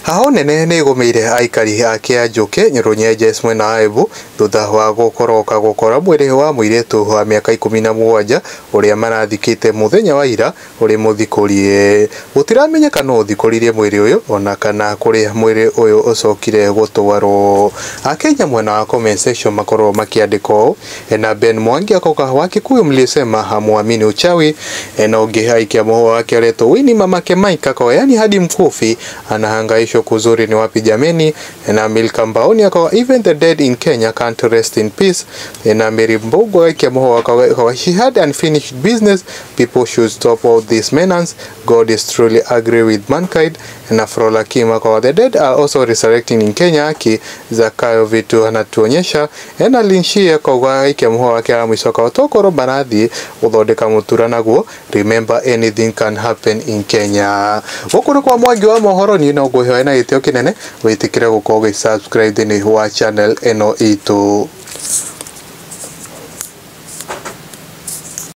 Aho nene nĩ gũmĩire aikari a Kĩanjũkĩ Nyũrũnyenjes mwena wa Embu thutha wa gũkora mwĩrĩ wa mũirĩtu wa mĩaka 17 ũrĩa marathikĩte mũthenya wa ira ũrĩ mũthikũrie. Gũtiramenyeka nũ ũthikũririe mwĩrĩ ũyũ ona kana kũrĩa mwĩrĩ ũyũ ũcokire gũtwarwo. Akenya mwena wa comment section makorwo makĩandĩka ũũ, na Ben Mwangi akoka wa Kikuyu mlisema hamuamini uchawi, na ũngĩ aikia mohoro wake aletwo Winnie mamake Mike akawa yani hadi mkufi anahangaishwa kuzuri ni wapi jameni, na Milka Mbaoni akawa even the dead in Kenya can't rest in peace, na Mary Mbogo aikia mohoro akawa she had unfinished business, people should stop all this menace, God is truly angry with mankind, na Frola Kim akawa the dead are also resurrecting in Kenya aki Zakayo vitu anatuonyesha, na Linshie akawa aikia mohoro wake ala mwisho akawa tokoro barathi uthondeka mutura naguo remember anything can happen in Kenya. Gũkũ kwa Mwangi wa mohoro ni no ngũheo na gĩtĩo kĩnene wĩtĩkĩre gũkorwo subscribe thĩinĩ wa channel ĩno itũ.